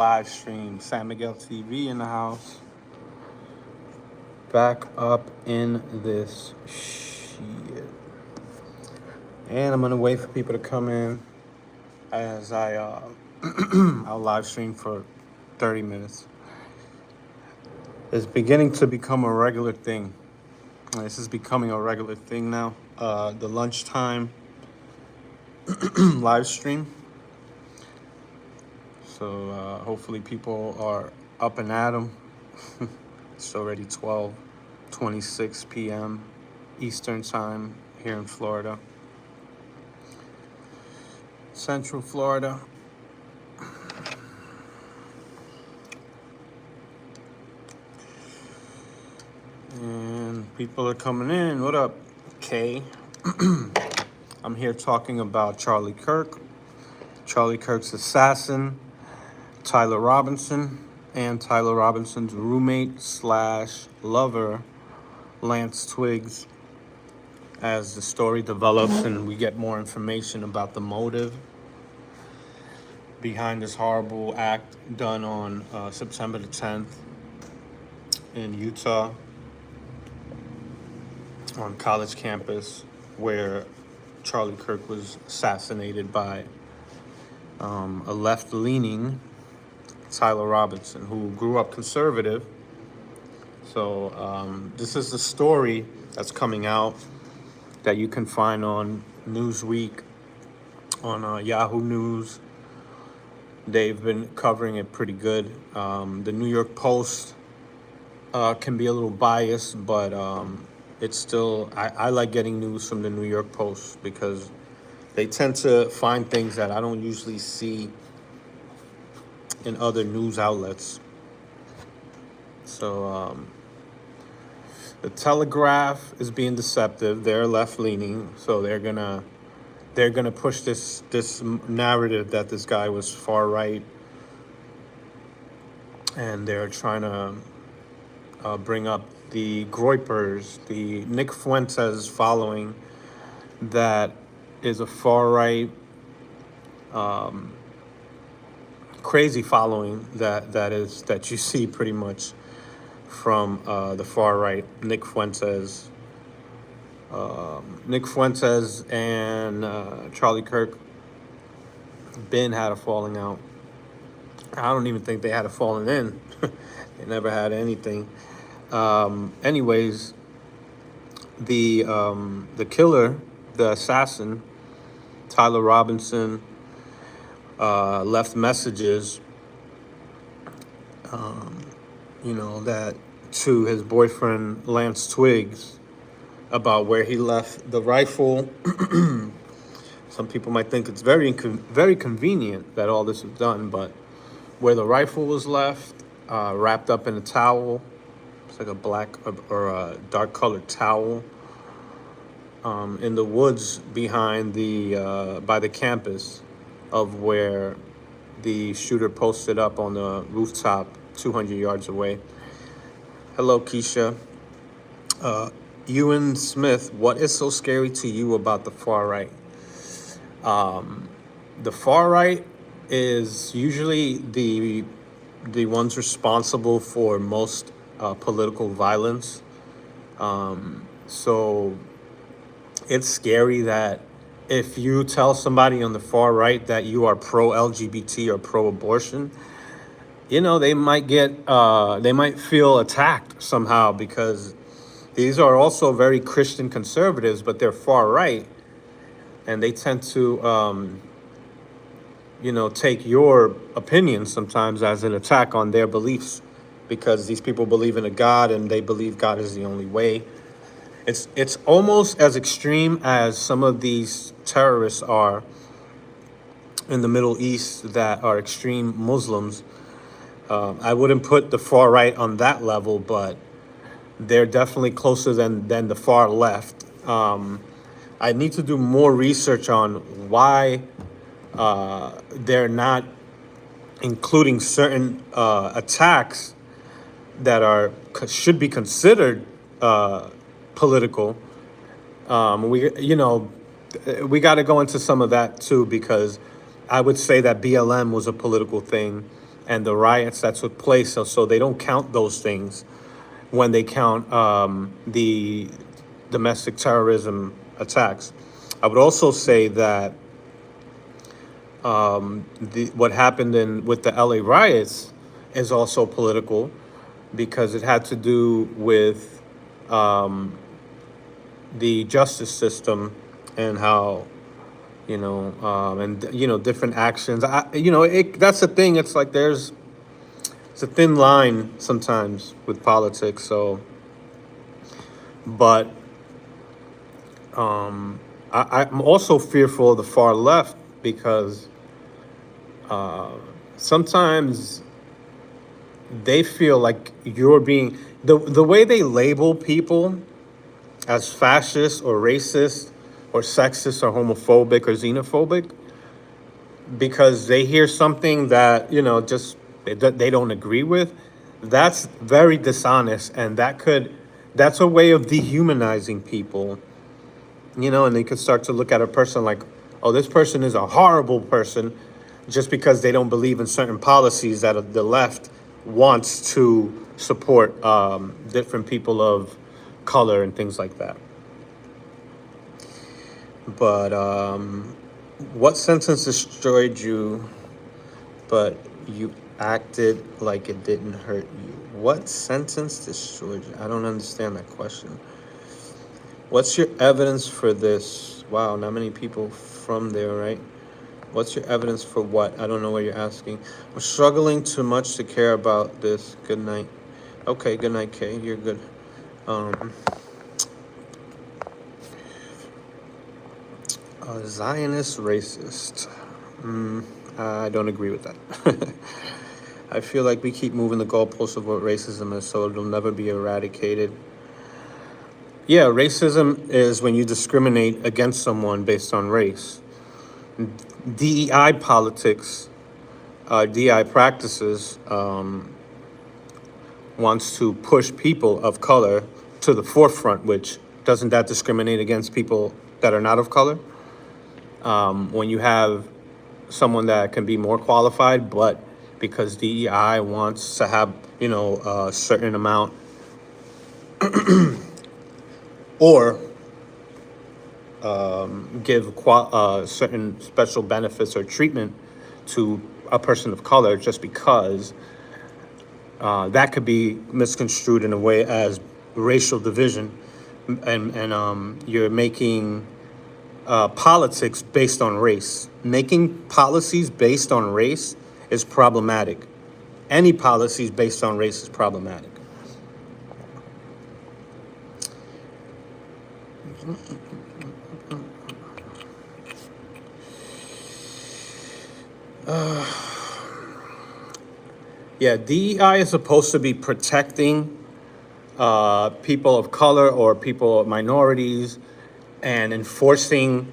live stream. San Miguel TV in the house. Back up in this shit. And I'm gonna wait for people to come in as I'll live stream for 30 minutes. It's beginning to become a regular thing. This is becoming a regular thing now. The lunchtime live stream. So hopefully people are up and at 'em. It's already 12:26 p.m. Eastern time here in Florida. Central Florida. And people are coming in. What up, Kay? I'm here talking about Charlie Kirk, Charlie Kirk's assassin, Tyler Robinson, and Tyler Robinson's roommate slash lover, Lance Twiggs, as the story develops and we get more information about the motive behind this horrible act done on September the 10th in Utah on college campus, where Charlie Kirk was assassinated by a left-leaning Tyler Robinson, who grew up conservative. So this is the story that's coming out that you can find on Newsweek, on Yahoo News. They've been covering it pretty good. The New York Post can be a little biased, but it's still, I like getting news from the New York Post because they tend to find things that I don't usually see in other news outlets. So the Telegraph is being deceptive. They're left-leaning, so they're gonna push this narrative that this guy was far right, and they're trying to bring up the Groypers, the Nick Fuentes following, that is a far right, crazy following that you see pretty much from the far right. Nick Fuentes and Charlie Kirk had a falling out. I don't even think they had a falling in. They never had anything. Anyways, the killer, the assassin, Tyler Robinson, left messages, that to his boyfriend Lance Twiggs about where he left the rifle. Some people might think it's very convenient that all this is done, but where the rifle was left, wrapped up in a towel, it's like a black or a dark colored towel, in the woods behind by the campus of where the shooter posted up on the rooftop 200 yards away. Hello, Keisha. Ewan Smith, what is so scary to you about the far right? The far right is usually the ones responsible for most political violence. So it's scary that if you tell somebody on the far right that you are pro-LGBT or pro-abortion, they might they might feel attacked somehow, because these are also very Christian conservatives, but they're far right, and they tend to, take your opinion sometimes as an attack on their beliefs, because these people believe in a God and they believe God is the only way. It's almost as extreme as some of these terrorists are in the Middle East that are extreme Muslims. I wouldn't put the far right on that level, but they're definitely closer than the far left. I need to do more research on why they're not including certain attacks that should be considered political. We got to go into some of that too, because I would say that BLM was a political thing. and the riots that took place. So they don't count those things when they count the domestic terrorism attacks. I would also say that what happened with the LA riots is also political, because it had to do with the justice system and how, different actions. That's the thing. It's like it's a thin line sometimes with politics. So, but I'm also fearful of the far left, because sometimes they feel like you're being the way they label people as fascist or racist or sexist or homophobic or xenophobic, because they hear something that just they don't agree with. That's very dishonest, and that's a way of dehumanizing people. And they could start to look at a person like, oh, this person is a horrible person just because they don't believe in certain policies that the left wants to support different people of color and things like that. But what sentence destroyed you, but you acted like it didn't hurt you? What sentence destroyed you? I don't understand that question. What's your evidence for this? Wow, not many people from there, right? What's your evidence for what? I don't know what you're asking. I'm struggling too much to care about this. Good night. Okay, good night, Kay. You're good. Zionist racist. I don't agree with that. I feel like we keep moving the goalposts of what racism is, so it'll never be eradicated. Yeah, racism is when you discriminate against someone based on race. DEI politics, DEI practices, wants to push people of color to the forefront, which doesn't that discriminate against people that are not of color? When you have someone that can be more qualified, but because DEI wants to have, a certain amount or give certain special benefits or treatment to a person of color, just because that could be misconstrued in a way as racial division, and you're making politics based on race. Making policies based on race is problematic. Any policies based on race is problematic. Yeah, DEI is supposed to be protecting people of color or people of minorities, and enforcing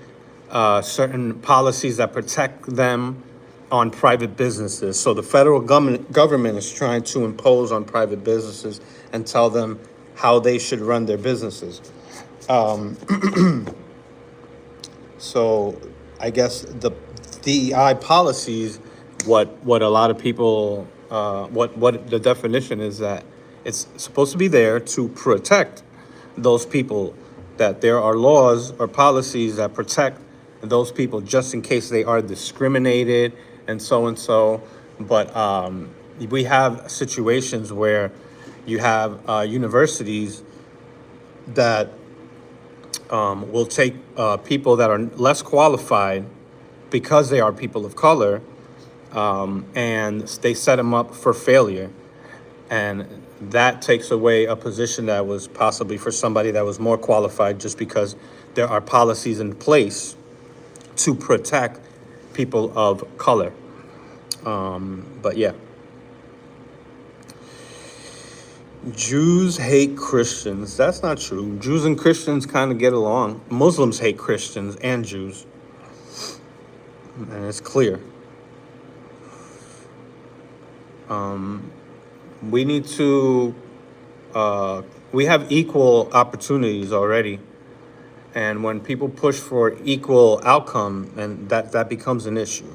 certain policies that protect them on private businesses. So the federal government is trying to impose on private businesses and tell them how they should run their businesses. So I guess the DEI policies, what a lot of people, what the definition is, that it's supposed to be there to protect those people, that there are laws or policies that protect those people just in case they are discriminated and so. But we have situations where you have universities that will take people that are less qualified because they are people of color, and they set them up for failure. And that takes away a position that was possibly for somebody that was more qualified, just because there are policies in place to protect people of color. But yeah. Jews hate Christians. That's not true. Jews and Christians kind of get along. Muslims hate Christians and Jews. And it's clear. We need to, we have equal opportunities already. And when people push for equal outcome, and that becomes an issue.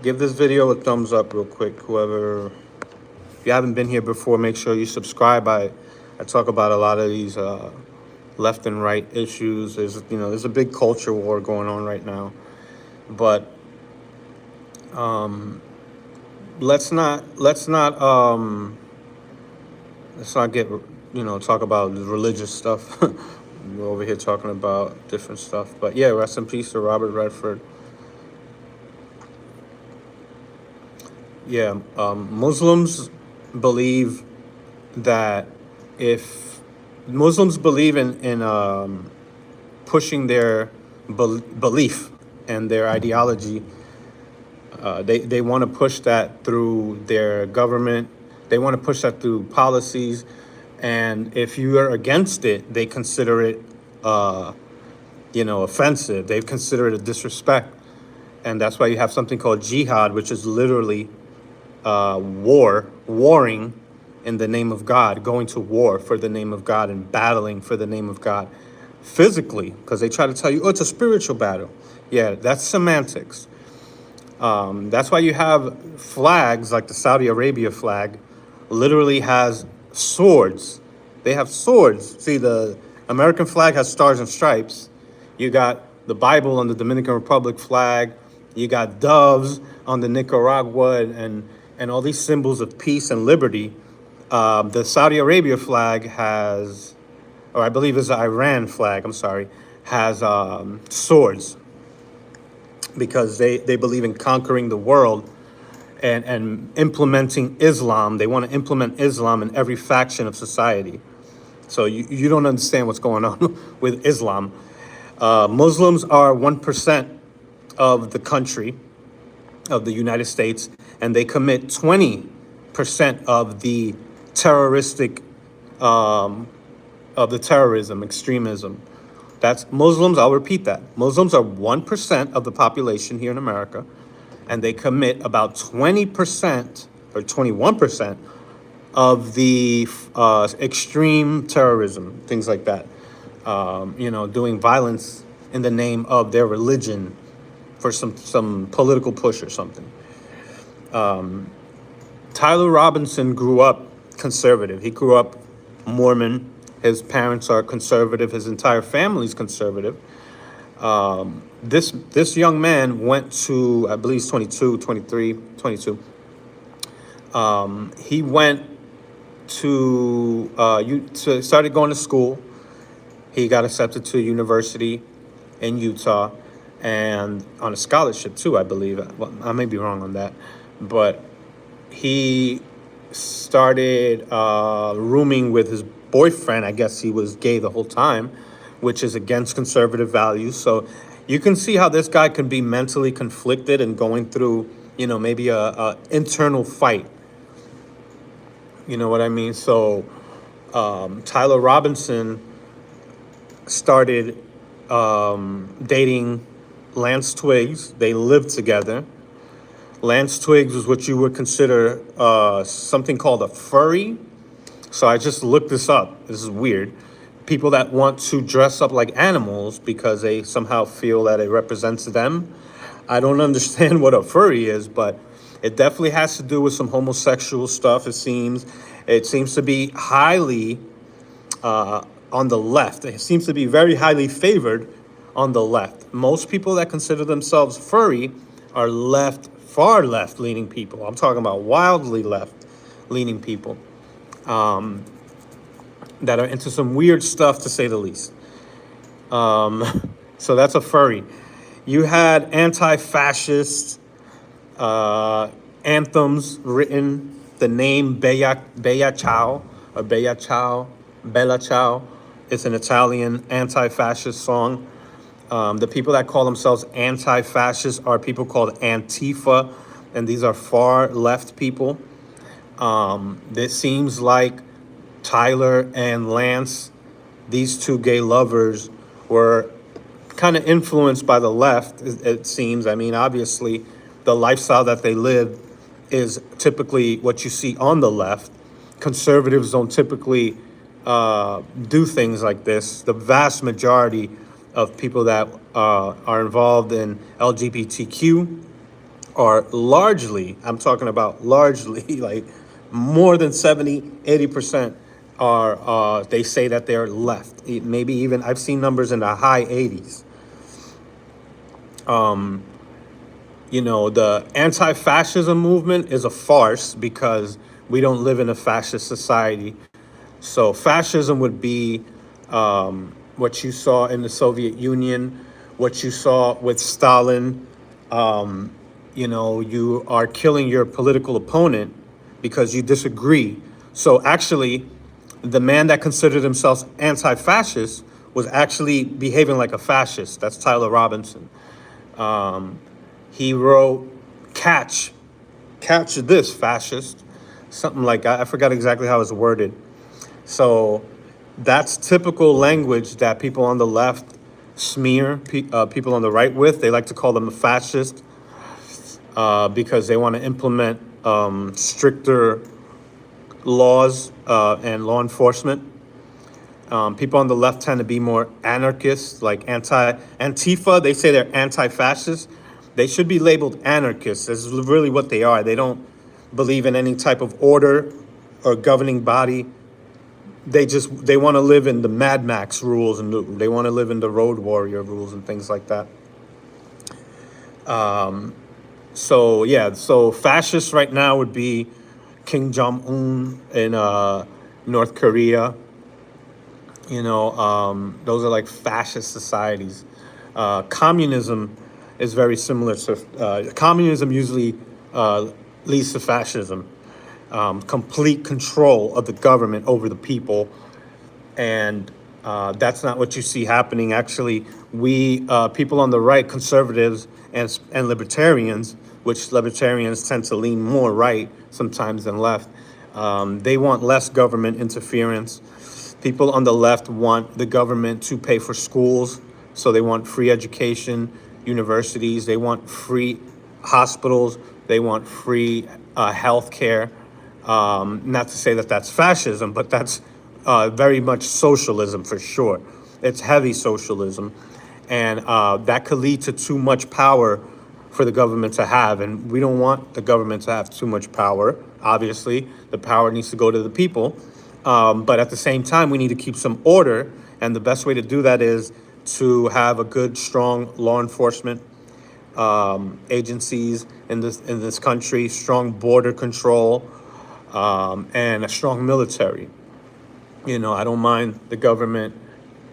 Give this video a thumbs up real quick. Whoever, if you haven't been here before, make sure you subscribe. I talk about a lot of these left and right issues. There's a big culture war going on right now, but let's not get talk about religious stuff. We're over here talking about different stuff. But yeah, rest in peace to Robert Redford. Yeah, Muslims believe that if Muslims believe in pushing their belief and their ideology, they want to push that through their government. They want to push that through policies, and if you are against it, they consider it, offensive. They consider it a disrespect, and that's why you have something called jihad, which is literally warring in the name of God, going to war for the name of God and battling for the name of God physically, because they try to tell you, oh, it's a spiritual battle. Yeah, that's semantics. That's why you have flags like the Saudi Arabia flag literally has swords. They have swords. See, the American flag has stars and stripes. You got the Bible on the Dominican Republic flag. You got doves on the Nicaragua and all these symbols of peace and liberty. The Saudi Arabia flag has, or I believe it's the Iran flag, I'm sorry, has swords, because they believe in conquering the world and implementing Islam. They want to implement Islam in every faction of society. So you don't understand what's going on with Islam. Muslims are 1% of the country, of the United States, and they commit 20% of the terroristic, of the terrorism, extremism. That's Muslims. I'll repeat that. Muslims are 1% of the population here in America, and they commit about 20% or 21% of the extreme terrorism, things like that. Doing violence in the name of their religion for some political push or something. Tyler Robinson grew up conservative. He grew up Mormon. His parents are conservative. His entire family's conservative. This young man went to, I believe he's 22. He went to started going to school. He got accepted to a university in Utah, and on a scholarship too, I believe. Well, I may be wrong on that, but he started rooming with his boyfriend. I guess he was gay the whole time, which is against conservative values. So you can see how this guy can be mentally conflicted and going through, maybe a internal fight. You know what I mean? So Tyler Robinson started dating Lance Twiggs. They lived together. Lance Twiggs was what you would consider something called a furry. So I just looked this up. This is weird. People that want to dress up like animals because they somehow feel that it represents them. I don't understand what a furry is, but it definitely has to do with some homosexual stuff, it seems. It seems to be highly on the left. It seems to be very highly favored on the left. Most people that consider themselves furry are far left-leaning people. I'm talking about wildly left-leaning people that are into some weird stuff, to say the least. So that's a furry. You had anti-fascist anthems written. The name Bella Ciao or Bella Ciao. It's an Italian anti-fascist song. The people that call themselves anti-fascist are people called Antifa, and these are far left people. This seems like Tyler and Lance, these two gay lovers, were kind of influenced by the left, it seems. I mean, obviously, the lifestyle that they live is typically what you see on the left. Conservatives don't typically do things like this. The vast majority of people that are involved in LGBTQ are largely, I'm talking about largely, like more than 70, 80% are, they say that they're left. Maybe even, I've seen numbers in the high 80s. The anti-fascism movement is a farce because we don't live in a fascist society. So fascism would be what you saw in the Soviet Union, what you saw with Stalin. You are killing your political opponent because you disagree. So actually, the man that considered himself anti-fascist was actually behaving like a fascist. That's Tyler Robinson. He wrote, catch this, fascist. Something like that. I forgot exactly how it's worded. So that's typical language that people on the left smear people on the right with. They like to call them a fascist because they want to implement stricter laws and law enforcement. People on the left tend to be more anarchists, like Antifa. They say they're anti-fascist. They should be labeled anarchists. This is really what they are. They don't believe in any type of order or governing body. They want to live in the Mad Max rules, and they want to live in the Road Warrior rules and things like that. So fascists right now would be Kim Jong-un in North Korea. Those are like fascist societies. Communism is very similar to communism. Usually leads to fascism. Complete control of the government over the people, and that's not what you see happening. Actually, we people on the right, conservatives and libertarians, which libertarians tend to lean more right sometimes than left, they want less government interference. People on the left want the government to pay for schools, so they want free education, universities. They want free hospitals. They want free health care. Not to say that that's fascism, but that's very much socialism for sure. It's heavy socialism. And that could lead to too much power for the government to have. And we don't want the government to have too much power. Obviously, the power needs to go to the people. But at the same time, we need to keep some order. And the best way to do that is to have a good, strong law enforcement agencies in this country, strong border control, and a strong military. I don't mind the government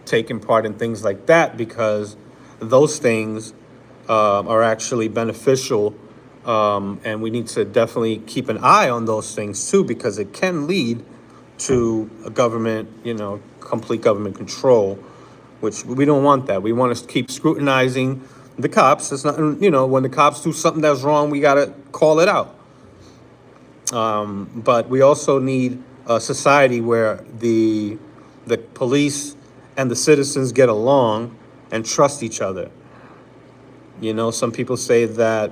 taking part in things like that because those things are actually beneficial, and we need to definitely keep an eye on those things too, because it can lead to a government, complete government control, which we don't want that. We want to keep scrutinizing the cops. It's not, when the cops do something that's wrong, we got to call it out. But we also need a society where the police and the citizens get along and trust each other. Some people say that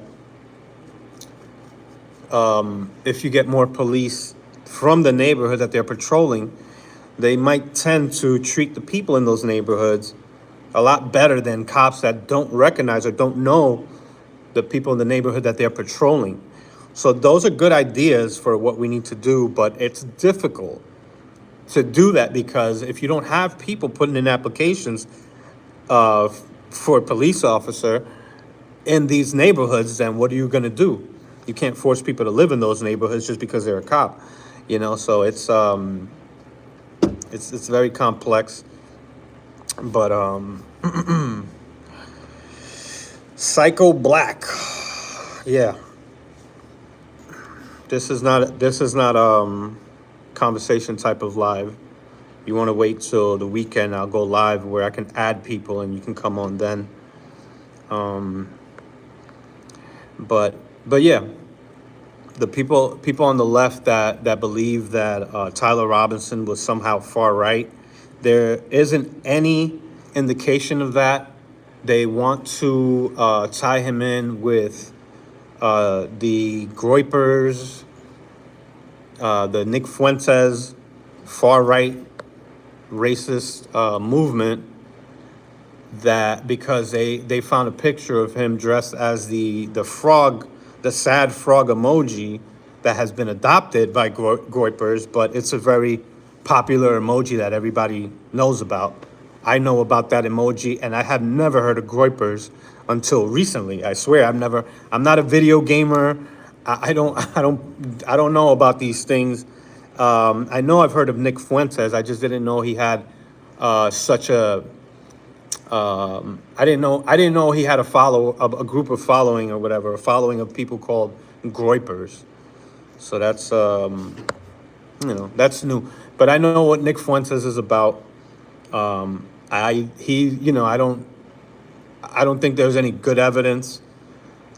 if you get more police from the neighborhood that they're patrolling, they might tend to treat the people in those neighborhoods a lot better than cops that don't recognize or don't know the people in the neighborhood that they're patrolling. So those are good ideas for what we need to do, but it's difficult to do that because if you don't have people putting in applications for a police officer in these neighborhoods, then what are you going to do? You can't force people to live in those neighborhoods just because they're a cop, So it's very complex, but Psycho Black, yeah. This is not conversation type of live. You want to wait till the weekend? I'll go live where I can add people and you can come on then. But yeah, the people on the left that believe that Tyler Robinson was somehow far right, there isn't any indication of that. They want to tie him in with the Groypers, the Nick Fuentes, far right racist movement, that because they found a picture of him dressed as the frog the sad frog emoji that has been adopted by groypers, but it's a very popular emoji that everybody knows about. I know about that emoji, and I have never heard of groypers until recently. I swear, I'm not a video gamer. I don't know about these things. I know I've heard of Nick Fuentes. I just didn't know he had such a. I didn't know he had a group of following or whatever, a following of people called groypers. So that's that's new. But I know what Nick Fuentes is about. I don't think there's any good evidence.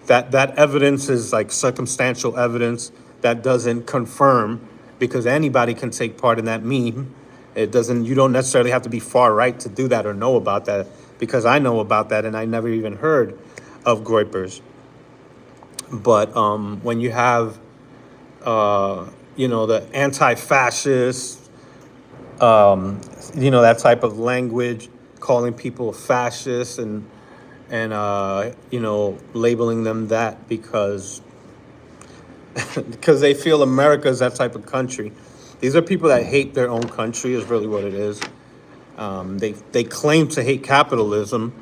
That evidence is like circumstantial evidence that doesn't confirm, because anybody can take part in that meme. You don't necessarily have to be far right to do that or know about that, because I know about that and I never even heard of groypers. But when you have the anti-fascist, that type of language, calling people fascists and labeling them that because they feel America's that type of country. These are people that hate their own country, is really what it is. They claim to hate capitalism,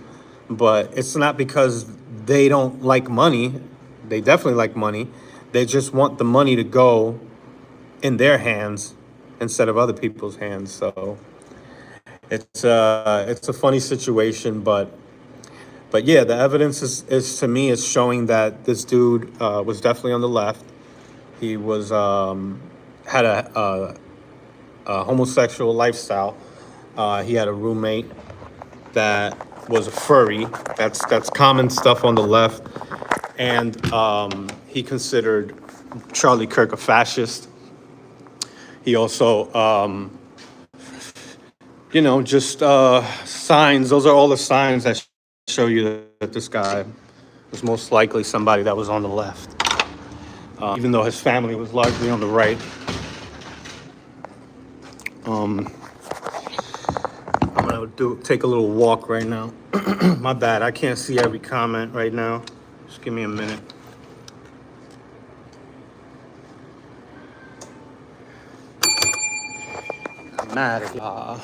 but it's not because they don't like money. They definitely like money. They just want the money to go in their hands instead of other people's hands. So it's a funny situation, but yeah, the evidence is to me is showing that this dude was definitely on the left. He was had a homosexual lifestyle. He had a roommate that was a furry. That's common stuff on the left. And he considered Charlie Kirk a fascist. He also, signs. Those are all the signs that show you that this guy was most likely somebody that was on the left, even though his family was largely on the right. I'm gonna take a little walk right now. My bad, I can't see every comment right now. Just give me a minute. I'm mad at y'all.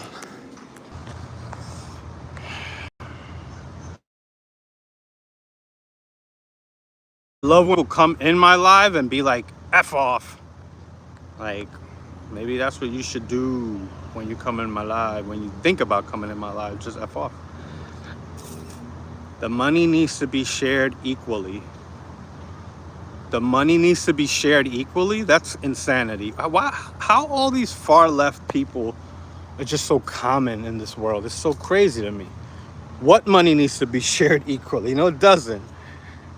Love when people come in my live and be like, F off. Like, maybe that's what you should do when you come in my live. When you think about coming in my live, just F off. The money needs to be shared equally. The money needs to be shared equally? That's insanity. How all these far left people are just so common in this world? It's so crazy to me. What money needs to be shared equally? No, it doesn't.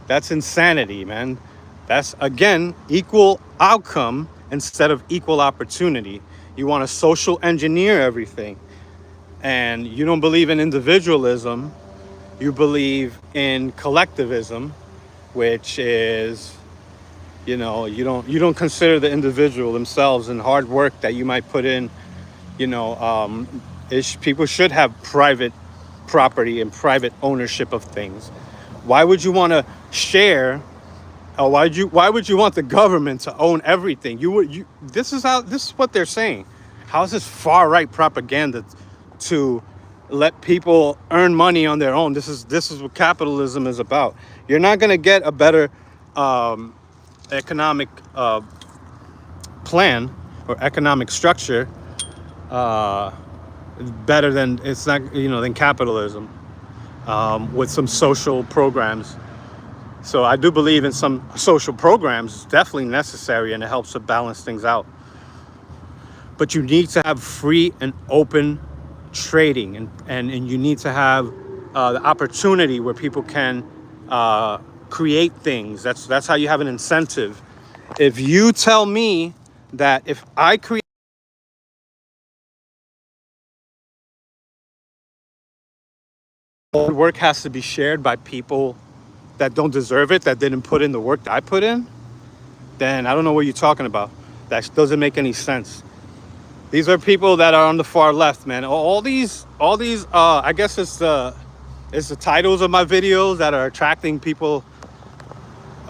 That's insanity, man. That's, again, equal outcome instead of equal opportunity. You want to social engineer everything. And you don't believe in individualism. You believe in collectivism, which is, you don't consider the individual themselves and hard work that you might put in. People should have private property and private ownership of things. Why would you want to share? Or why would you want the government to own everything? This is what they're saying. How is this far right propaganda to let people earn money on their own? This is what capitalism is about. You're not going to get a better economic plan or economic structure better than capitalism with some social programs. So I do believe in some social programs. It's definitely necessary, and it helps to balance things out. But you need to have free and open trading, and you need to have the opportunity where people can create things. That's how you have an incentive. If you tell me that if I create work has to be shared by people that don't deserve it, that didn't put in the work that I put in, then I don't know what you're talking about. That doesn't make any sense. These are people that are on the far left, man. All these I guess it's the titles of my videos that are attracting people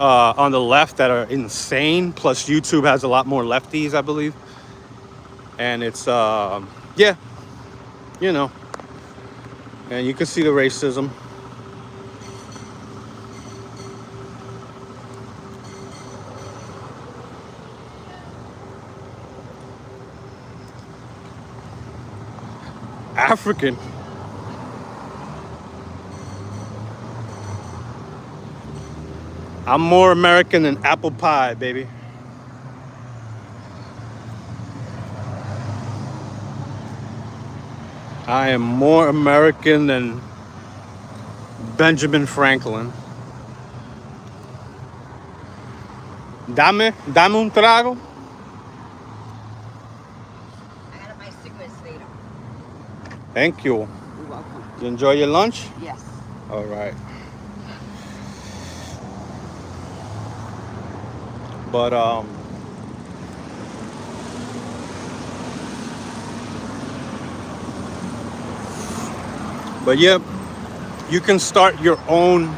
on the left that are insane. Plus, YouTube has a lot more lefties, I believe. And it's, yeah, you know, and you can see the racism. African. I'm more American than apple pie, baby. I am more American than Benjamin Franklin. Dame un trago. I got my cigarettes later. Thank you. You're welcome. You enjoy your lunch? Yes. All right. But yeah, you can start your own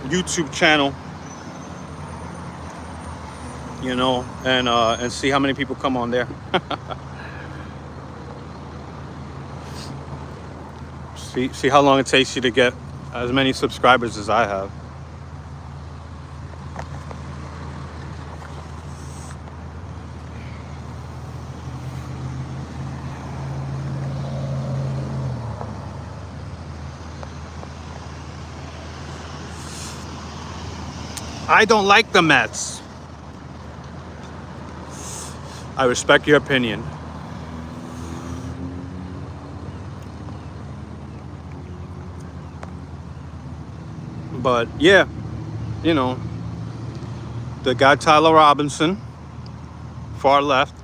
YouTube channel, you know, and see how many people come on there. see how long it takes you to get as many subscribers as I have. I don't like the Mets. I respect your opinion. But yeah, you know, the guy Tyler Robinson, far left,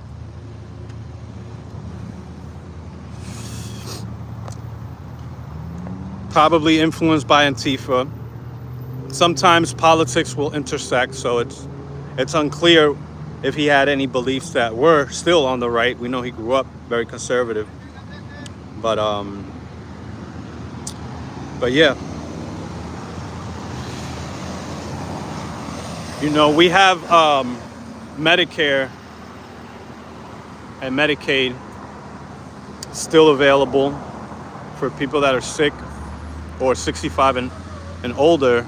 probably influenced by Antifa. Sometimes politics will intersect, so it's unclear if he had any beliefs that were still on the right. We know he grew up very conservative, but yeah, you know, we have Medicare and Medicaid still available for people that are sick or 65 and older.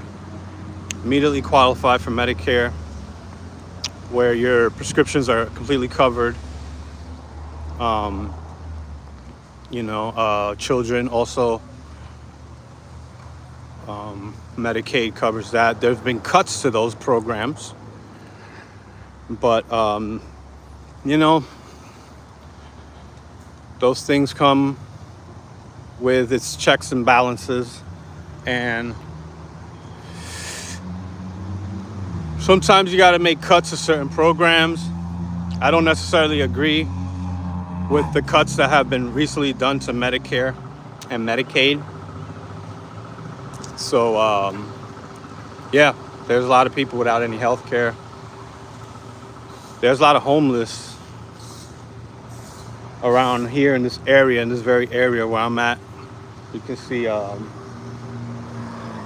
Immediately qualify for Medicare, where your prescriptions are completely covered. You know, children also, Medicaid covers that. There's been cuts to those programs, but you know, those things come with its checks and balances, and sometimes you got to make cuts to certain programs. I don't necessarily agree with the cuts that have been recently done to Medicare and Medicaid. So, yeah, there's a lot of people without any health care. There's a lot of homeless around here in this area, in this very area where I'm at. You can see a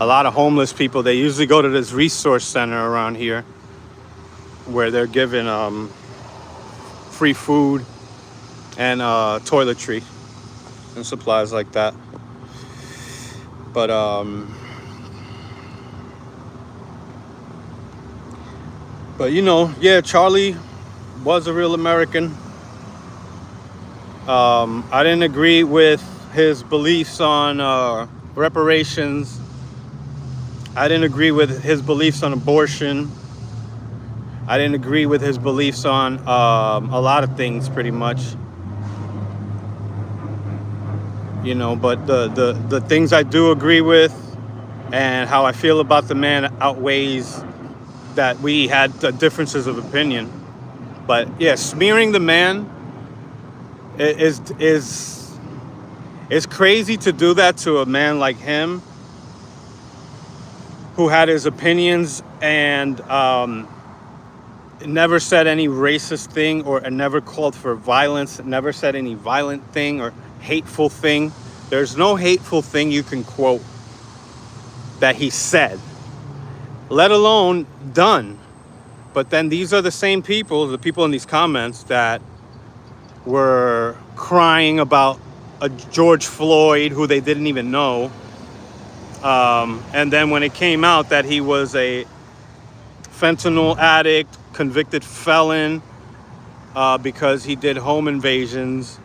lot of homeless people. They usually go to this resource center around here where they're given free food and toiletry and supplies like that. But you know, yeah, Charlie was a real American. I didn't agree with his beliefs on reparations. I didn't agree with his beliefs on abortion. I didn't agree with his beliefs on a lot of things, pretty much. You know, but the things I do agree with and how I feel about the man outweighs that we had the differences of opinion. But yeah, smearing the man is crazy to do that to a man like him, who had his opinions and never said any racist thing or never called for violence, never said any violent thing or hateful thing. There's no hateful thing you can quote that he said. let alone done. But then these are the same people, the people in these comments that were crying about a George Floyd who they didn't even know. And then when it came out that he was a fentanyl addict, convicted felon, because he did home invasions,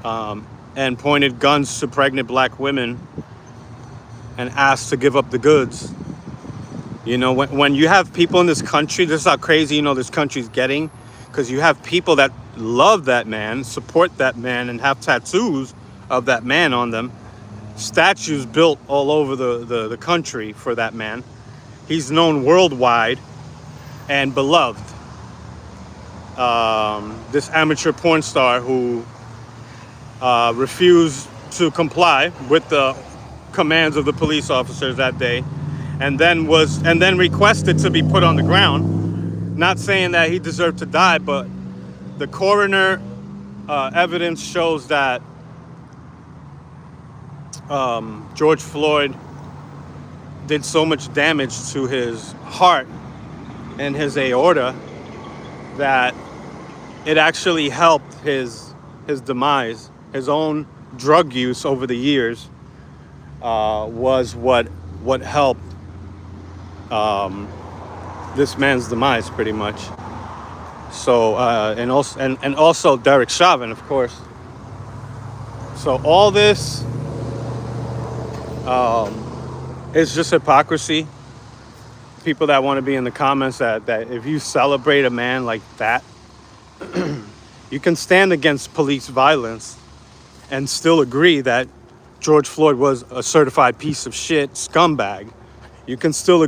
and pointed guns to pregnant black women and asked to give up the goods. You know, when you have people in this country, this is how crazy, this country's getting, because you have people that love that man, support that man, and have tattoos of that man on them. Statues built all over the country for that man. He's known worldwide and beloved. This amateur porn star who refused to comply with the commands of the police officers that day, and then requested to be put on the ground. Not saying that he deserved to die, but the coroner evidence shows that George Floyd did so much damage to his heart and his aorta that it actually helped his demise. His own drug use over the years was what helped this man's demise, pretty much. So and also Derek Chauvin, of course. So all this is just hypocrisy. People that want to be in the comments that if you celebrate a man like that, you can stand against police violence and still agree that George Floyd was a certified piece of shit scumbag. You can still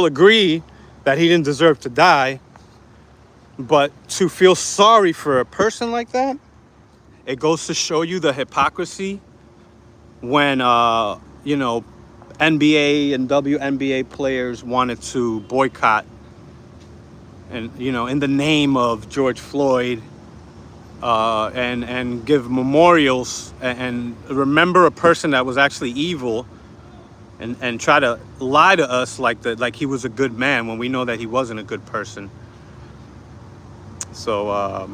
agree that he didn't deserve to die, but to feel sorry for a person like that, it goes to show you the hypocrisy when NBA and WNBA players wanted to boycott, and in the name of George Floyd, and give memorials and remember a person that was actually evil, and try to lie to us like he was a good man when we know that he wasn't a good person. So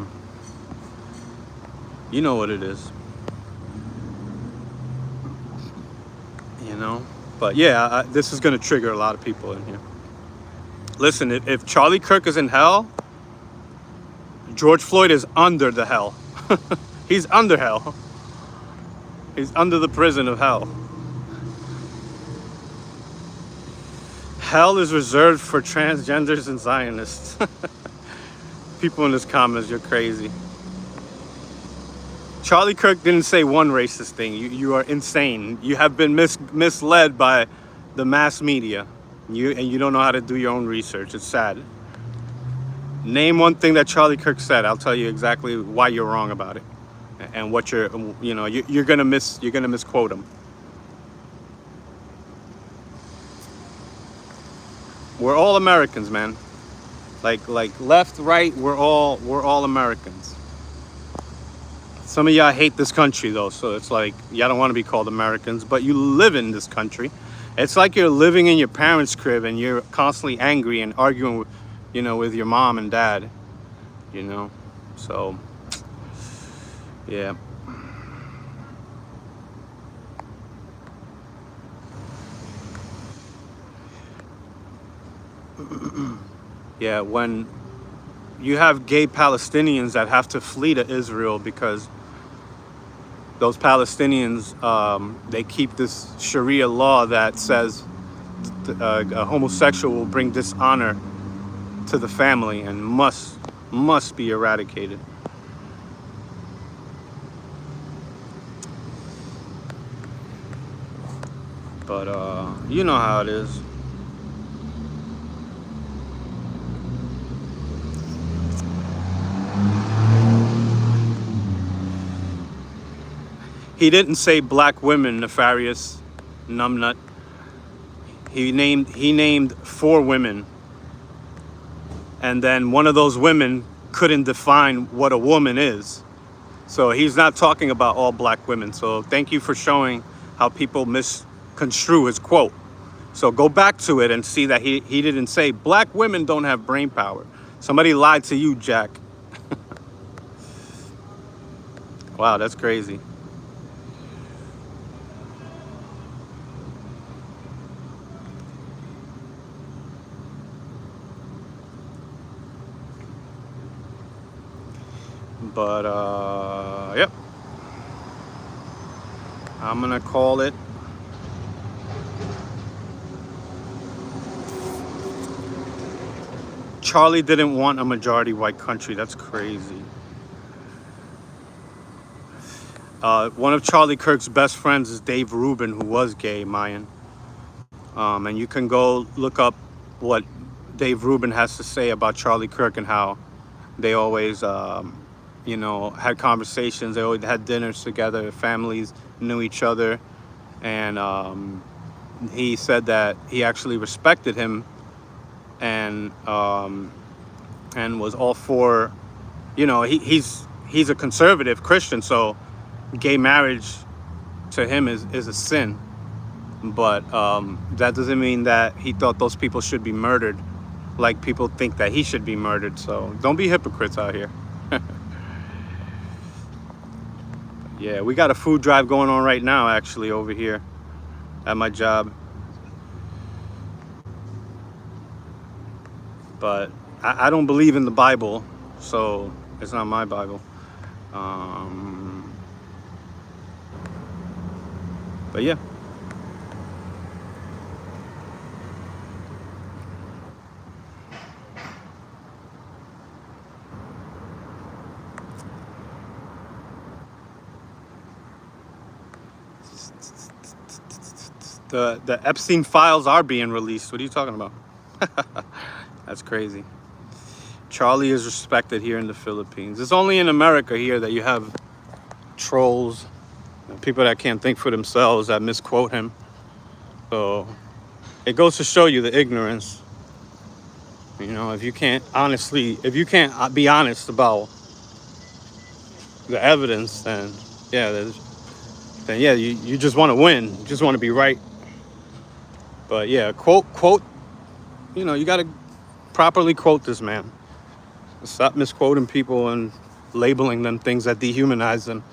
you know what it is, But yeah, this is going to trigger a lot of people in here. Listen, if Charlie Kirk is in hell, George Floyd is under the hell. He's under hell. He's under the prison of hell. Hell is reserved for transgenders and Zionists. People in this comments, you're crazy. Charlie Kirk didn't say one racist thing. You are insane. You have been misled by the mass media. And you don't know how to do your own research. It's sad. Name one thing that Charlie Kirk said. I'll tell you exactly why you're wrong about it, and what you're gonna misquote him. We're all Americans, man. Like left, right. We're all Americans. Some of y'all hate this country though, so it's like y'all don't want to be called Americans, but you live in this country. It's like you're living in your parents' crib and you're constantly angry and arguing with, with your mom and dad, So, yeah. Yeah, when you have gay Palestinians that have to flee to Israel because those Palestinians, they keep this Sharia law that says a homosexual will bring dishonor to the family and must be eradicated. But you know how it is. He didn't say black women, nefarious numbnut. He named 4 women. And then one of those women couldn't define what a woman is. So he's not talking about all black women. So thank you for showing how people misconstrue his quote. So go back to it and see that he didn't say black women don't have brain power. Somebody lied to you, Jack. Wow, that's crazy. But yep. I'm gonna call it. Charlie didn't want a majority white country. That's crazy. One of Charlie Kirk's best friends is Dave Rubin, who was gay, Mayan. And you can go look up what Dave Rubin has to say about Charlie Kirk and how they always, had conversations. They always had dinners together. Families knew each other. And he said that he actually respected him and was all for, he's a conservative Christian, so gay marriage to him is a sin. But that doesn't mean that he thought those people should be murdered like people think that he should be murdered. So don't be hypocrites out here. Yeah, we got a food drive going on right now, actually, over here at my job. But I don't believe in the Bible, so it's not my Bible. But yeah. The Epstein files are being released. What are you talking about? That's crazy. Charlie is respected here in the Philippines. It's only in America here that you have trolls, people that can't think for themselves, that misquote him. So it goes to show you the ignorance. If you can't be honest about the evidence, then you just want to win. You just want to be right. But yeah, quote, you got to properly quote this man. Stop misquoting people and labeling them things that dehumanize them.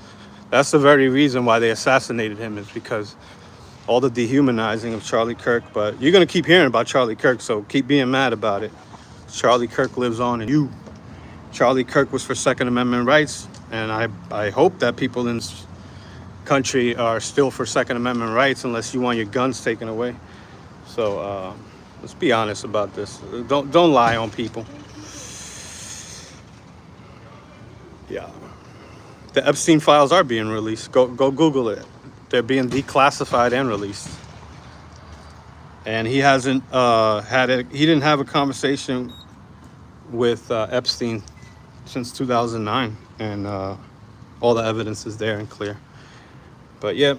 That's the very reason why they assassinated him, is because all the dehumanizing of Charlie Kirk. But you're going to keep hearing about Charlie Kirk, so keep being mad about it. Charlie Kirk lives on in you. Charlie Kirk was for Second Amendment rights, and I hope that people in this country are still for Second Amendment rights, unless you want your guns taken away. So let's be honest about this. Don't lie on people. Yeah, the Epstein files are being released. Go Google it. They're being declassified and released. And he hasn't he didn't have a conversation with Epstein since 2009, and all the evidence is there and clear. But yeah.